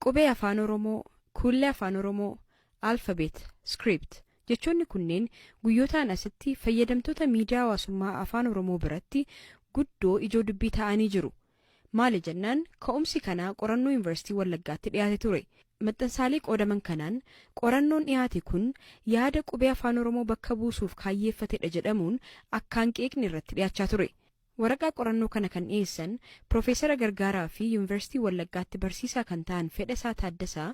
qubee afaan Oromoo, kuullee afaan Oromoo, alfabeet, script jechoonni kunneen guyyootaan asitti fayyadamtoota miidiyaa hawaasummaa afaan Oromoo biratti guddoo ijoo dubbii ta'anii jiru. Maali jennaan ka'umsi kanaa qorannoo Yuunivarsiitii Wallaggaatti dhiyaate ture. Maxxansaalee qoodaman kanaan qorannoon dhiyaate kun yaada qubee afaan Oromoo bakka buusuuf kaayyeeffatedha jedhamuun akkaan qeeqni irratti dhiyaachaa ture. Waraqaa qorannoo kana kan dhiyeessan Piroofeesara Gargaaraa fi Yuunivarsiitii Wallaggaatti barsiisaa kan ta'an Fedhasaa Taaddasaa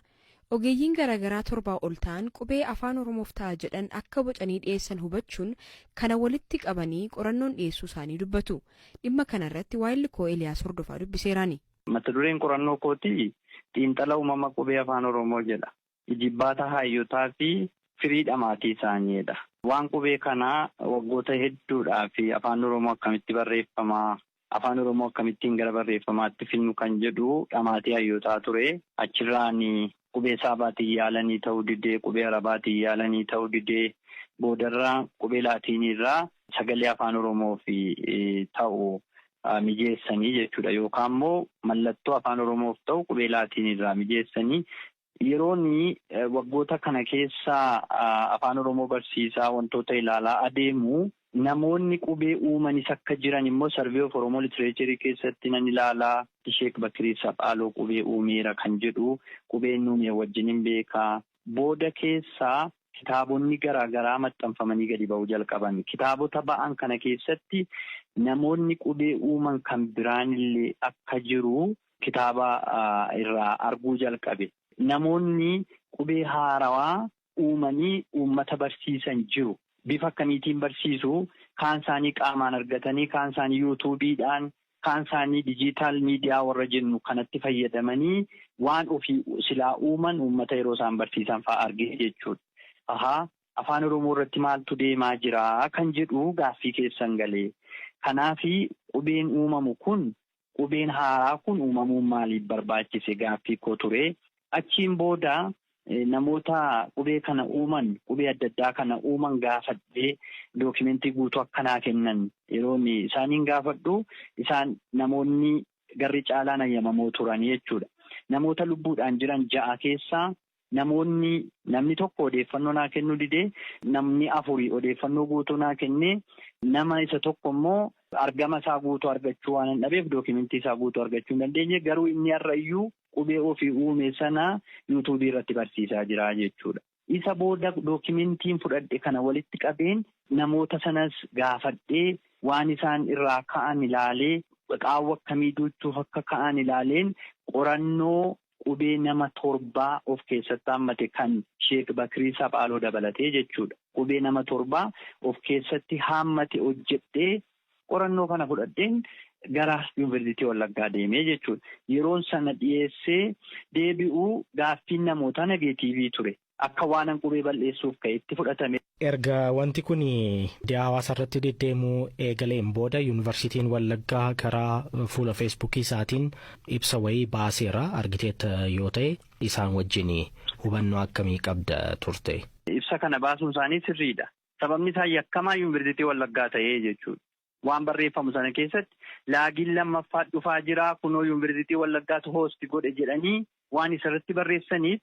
ogeeyyiin garaagaraa 7 ol ta'an qubee afaan Oromoof ta'a jedhan akka bocanii dhiyeessan hubachuun kana walitti qabanii qorannoon dhiyeessuu isaanii dubbatu. Dhimma kanarratti waa'illi koo Eliyaas Hordofaa dubbiseeraani. Mata dureen qorannoo kooti xiinxala uumama qubee afaan Oromoo jedha. Ijibbaata hayyotaa fi firiidha maatii isaaniidha. Waan qubee kanaa waggoota hedduudhaa fi afaan Oromoo akkamitti barreeffamaa, afaan Oromoo akkamittiin gara barreeffamaatti finnu kan jedhu dhamaatii hayyotaa ture. Achirraan qubee saabaatiin yaalanii ta'uu didee, qubee arabaatiin yaalanii ta'uu didee, boodarraa qubee laatiinirraa sagalee afaan Oromoo fi ta'u mijeessanii jechuudha. Yookaan immoo mallattoo afaan Oromoof ta'u qubee laatiinirraa mijeessanii yeroon waggoota kana keessa afaan Oromoo barsiisaa wantoota ilaalaa adeemu namoonni qubee uumanis akka jiran immoo Survey of Oromoo Literature keessatti nan ilaalaa. Sheek Bakirii Saphaaloo qubee uumeera kan jedhu qubeen uume wajjin beekaa. Booda keessaa kitaabonni garaagaraa maxxanfamanii gadi ba'uu jalqaban. Kitaabota ba'an kana keessatti namoonni qubee uuman kan biraan illee akka jiru kitaaba irraa arguu jalqabe. Namoonni qubee haarawaa uumanii uummata barsiisan jiru. Bifa akkamiitiin barsiisu? Kaan isaanii qaamaan argatanii, kaan isaanii yuutuubiidhaan, kaan isaanii dijiitaal miidiyaa warra jennu kanatti fayyadamanii waan ofii silaa uuman uummata yeroo isaan barsiisan fa'aa argee jechuudha. Afaan Oromoo irratti maaltu deemaa jira kan jedhu gaaffii keessan galee. Kanaafi qubeen uumamu kun, qubeen haaraa kun uumamuun maaliif barbaachise gaaffii koo ture. Achiin booda namoota qubee kana uuman, qubee adda addaa kana uuman gaafadhee dookimentii guutuu akkanaa kennan yeroon isaaniin gaafadhu isaan namoonni garri caalaan ayyamamoo turan jechuudha. Namoota lubbuudhaan jiran 6 keessaa namni tokko odeeffannoo naa kennuu didee, namni 4 odeeffannoo guutuu naa kennee, nama isa tokko immoo argama isaa guutuu argachuu waan hin dhabeef dookimentii isaa guutuu argachuu hin dandeenye. Garuu inni har'ayyuu qubee ofii uume sana yuutuubii irratti barsiisaa jira jechuudha. Isa booda dookimentiin fudhadhe kana walitti qabeen namoota sanas gaafadhee waan isaan irraa ka'an ilaalee qaawwa akkamii duuchuuf akka ka'an ilaaleen qorannoo qubee nama 7 of keessatti hammate kan Sheek Bakirii Saphaaloo dabalatee jechuudha. Qubee nama 7 of keessatti hammate hojjedhee qorannoo kana fudhadheen gara Yuunivarsiitii Wallaggaa deemee jechuudha. Yeroon sana dhiyeessee deebi'uu gaaffiin namoota negeetiivii ture. Akka waan qubee balleessuuf ka'etti fudhatame. Erga wanti kun miidiyaa hawaasaa irratti deddeemuu eegaleen booda Yuunivarsiitiin Wallaggaa karaa fuula Feesbuukii isaatiin ibsa wayii baaseera argiteetta yoo ta'e isaan wajjin hubannoo akkamii qabda turte? Ibsa kana baasuun isaanii sirriidha. Sababni isaa yakkamaa Yuunivarsiitii Wallaggaa ta'ee jechuudha. Waan barreeffamu sana keessatti laagiin lammaffaa dhufaa jira kunoo Yuunivarsiitii Wallaggaatu hoosti godhe jedhanii waan isarratti barreessaniif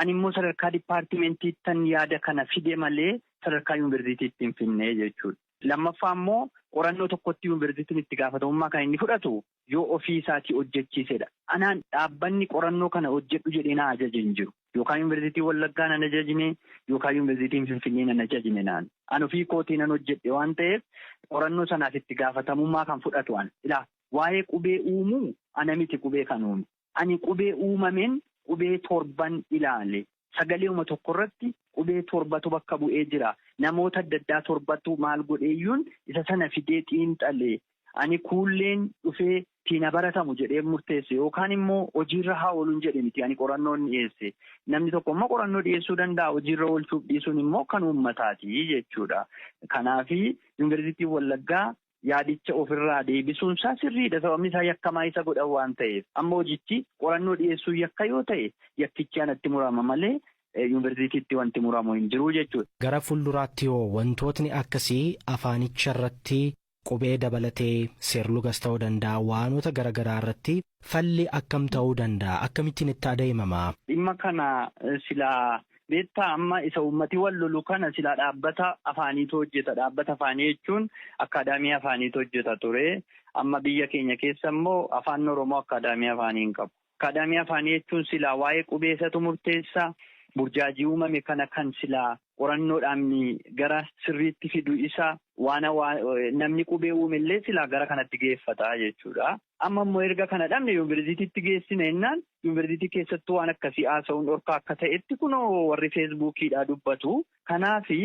ani immoo sadarkaa dipaartimentiittan yaada kana fide malee sadarkaa Yuunivarsiitiitti hin finne jechuudha. Lammaffaa immoo qorannoo tokkotti Yuunivarsiitiin itti gaafatamummaa kan inni fudhatu yoo ofii isaatii hojjechiisedha. Anaan dhaabbanni qorannoo kana hojjedhu jedhee na ajaje hin jiru. Yookaan Yuunivarsiitii Wallaggaa nan ajajne yookaan Yuunivarsiitiin Finfinnee nan ajajne naan. Ani ofii kootii nan hojjedhe waan ta'eef qorannoo sanaaf itti gaafatamummaa kan fudhatu an. Ilaa waa'ee qubee uumuu ana miti qubee kan uume. Ani qubee uumameen qubee 7 ilaale. Sagalee uuma tokko irratti qubee 7tu bakka bu'ee jira. Namoota adda addaa 7tu maal godheeyyuun isa sana fidee xiinxalee. Ani kuulleen dhufee tiina baratamu jedhee murteesse yookaan immoo hojiirra haa ooluun jedhe miti ani qorannoon dhiyeesse. Namni tokko immoo qorannoo dhiyeessuu danda'a hojiirra oolchuuf dhiisuun immoo kan uummataati jechuudha. Kanaafi Yuunivarsiitiin Wallaggaa yaadicha ofirraa deebisuun isaa sirriidha. Sababni isaa yakkamaa isa godhan waan ta'eef. Amma hojichi qorannoo dhiyeessuu yakka yoo ta'e yakkichi anatti murama malee Yuunivarsiitiitti wanti muramu hin jiru jechuudha. Gara fuulduraatti hoo wantootni akkasii afaanicharratti qubee dabalatee seerlugas ta'uu danda'a waanota garaagaraa irratti falli akkam ta'uu danda'a akkamittiin itti adeemama. Dhimma kana silaa beektaa amma isa uummatii wal lolu kana silaa dhaabbata afaaniitu hojjeta. Dhaabbata afaanii jechuun akkaadaamii afaaniitu hojjeta ture. Amma biyya keenya keessa immoo afaan Oromoo akkaadaamii afaanii hin qabu. Akkaadaamii afaanii jechuun silaa waa'ee qubeessatu murteessa. Burjaajii uumame kana kan silaa qorannoodhaan gara sirriitti fidu isa waan namni qubee uumellee silaa gara kanatti geeffata jechuudha. Amma immoo erga kana dhabne yuunivarsiitiitti geessine jennaan yuunivarsiitii keessattuu waan akkasii haasa'uun dhorkaa akka ta'etti kunoo warri feesbuukiidhaa dubbatu. Kanaafi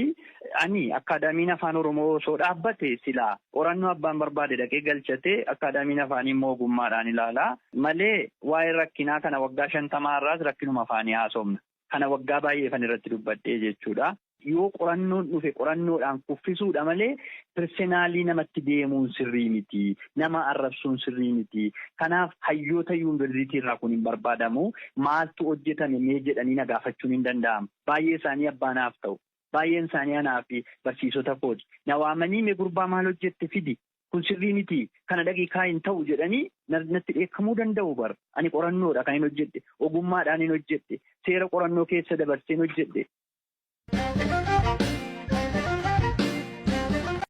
ani akkaadaamiin afaan Oromoo osoo dhaabbate silaa qorannoo abbaan barbaade dhaqee galchate akkaadaamiin afaanii immoo ogummaadhaan ilaala. Malee waa'ee rakkinaa kana waggaa 50 irraas rakkinuma afaanii haasofna. Kana waggaa baay'eefan irratti dubbadhee jechuudha. Yoo qorannoon dhufe qorannoodhaan kuffisuudha malee pirsenaalii namatti deemuun sirrii miti. Nama arrabsuun sirrii miti. Kanaaf hayyoota yuunivarsiitii irraa kun hin barbaadamu. Maaltu hojjetame mee jedhanii na gaafachuun hin danda'amu. Baay'ee isaanii abbaanaaf ta'u. Baay'een isaanii anaa fi barsiisota kooti. Na waamanii mee gurbaa maal hojjette fidi. Kun sirrii miti. Kana daqiiqaa hin ta'u jedhanii natti dheekkamuu danda'u bara. Ani qorannoodha kan hin hojjedhe. Ogummaadhaan hin hojjedhe. Seera qorannoo keessa dabarsee hin hojjedhe.